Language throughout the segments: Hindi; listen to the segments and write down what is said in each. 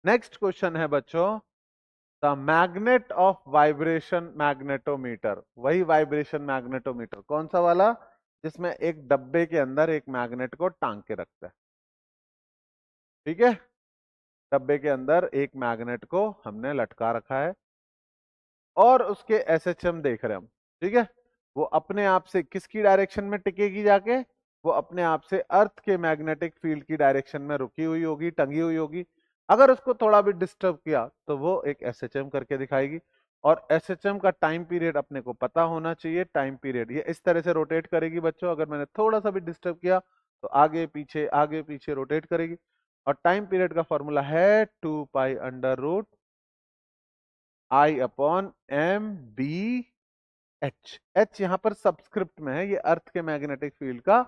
नेक्स्ट क्वेश्चन है बच्चों, the magnet of vibration magnetometer. वही वाइब्रेशन मैग्नेटोमीटर कौन सा वाला, जिसमें एक डब्बे के अंदर एक मैग्नेट को टांग के रखता है। ठीक है, डब्बे के अंदर एक मैग्नेट को हमने लटका रखा है और उसके एसएचएम देख रहे हैं हम। ठीक है, वो अपने आप से किसकी डायरेक्शन में टिकेगी जाके, वो अपने आप से अर्थ के मैग्नेटिक फील्ड की डायरेक्शन में रुकी हुई होगी, टंगी हुई होगी। अगर उसको थोड़ा भी डिस्टर्ब किया तो वो एक एसएचएम करके दिखाएगी। और एसएचएम का टाइम पीरियड अपने को पता होना चाहिए। टाइम पीरियड ये इस तरह से रोटेट करेगी बच्चों, अगर मैंने थोड़ा सा भी डिस्टर्ब किया तो आगे पीछे रोटेट करेगी। और टाइम पीरियड का फॉर्मूला है 2 pi under root I upon M B H. H यहां पर सबस्क्रिप्ट में है, ये अर्थ के मैग्नेटिक फील्ड का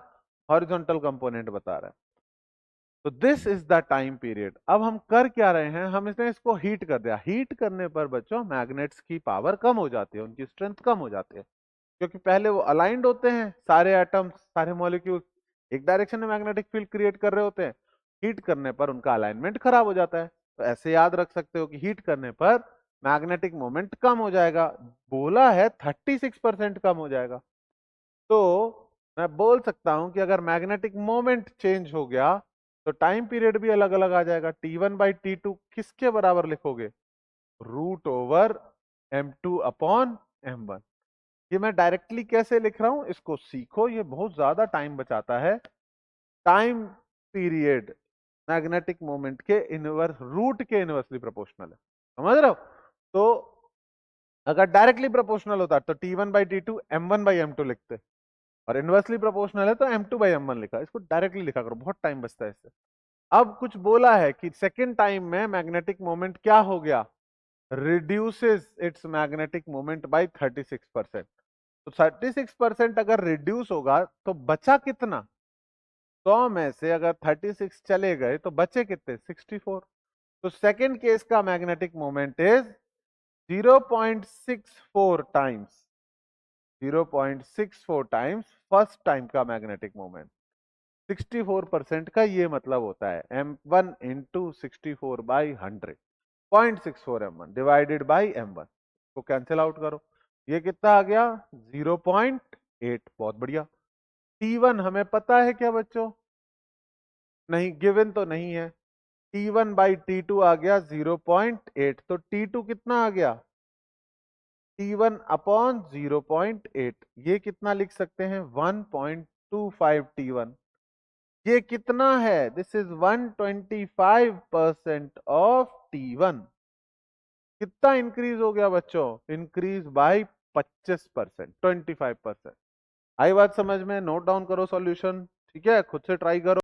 हॉरिजॉन्टल कंपोनेंट बता रहा है। तो this is the time period. अब हम कर क्या रहे हैं, हम इसने इसको हीट कर दिया। हीट करने पर बच्चों मैग्नेट्स की पावर कम हो जाती है, उनकी स्ट्रेंथ कम हो जाती है, क्योंकि पहले वो अलाइंड होते हैं, सारे एटम्स सारे मॉलिक्यूल एक डायरेक्शन में मैग्नेटिक फील्ड क्रिएट कर रहे होते हैं। हीट करने पर उनका अलाइनमेंट खराब हो जाता है। तो ऐसे याद रख सकते हो कि हीट करने पर मैग्नेटिक मोमेंट कम हो जाएगा। बोला है 36% कम हो जाएगा। तो मैं बोल सकता हूं कि अगर मैग्नेटिक मोमेंट चेंज हो गया तो टाइम पीरियड भी अलग अलग आ जाएगा। T1/T2 किसके बराबर लिखोगे, √/m2/m1। ये मैं डायरेक्टली कैसे लिख रहा हूं इसको सीखो, ये बहुत ज्यादा टाइम बचाता है। टाइम पीरियड मैग्नेटिक मोमेंट के इनवर्स रूट के इनवर्सली प्रोपोर्शनल है, समझ रहे हो। तो अगर डायरेक्टली प्रोपोर्शनल होता तो T1/T2 M1/M2 लिखते, और इनवर्सली प्रोपोर्शनल है तो M2/M1 लिखा। इसको डायरेक्टली लिखा करो, बहुत टाइम बचता है इससे। अब कुछ बोला है कि सेकेंड टाइम में मैग्नेटिक मोमेंट क्या हो गया, reduces it's magnetic moment bye 36%। तो 36% अगर रिड्यूस होगा तो बचा कितना, 100 में से अगर 36 चले गए तो बचे कितने, 64। तो सेकेंड केस का magnetic moment is 0.64 times, 0.64 times first time का मैग्नेटिक मोमेंट। 64% का ये मतलब होता है m1 into 64/100, 0.64 m1 divided by m1 को कैंसिल आउट करो, ये कितना आ गया 0.8। बहुत बढ़िया। T1 हमें पता है क्या बच्चों, नहीं गिवन तो नहीं है। T1/T2 आ गया 0.8, तो T2 कितना आ गया, T1/0.8। ये कितना लिख सकते हैं 1.25 T1। ये कितना है, दिस इज 125% ऑफ T1। कितना इंक्रीज हो गया बच्चों, इंक्रीज बाय 25%, 25%। आई बात समझ में, नोट डाउन करो सॉल्यूशन। ठीक है, खुद से ट्राई करो।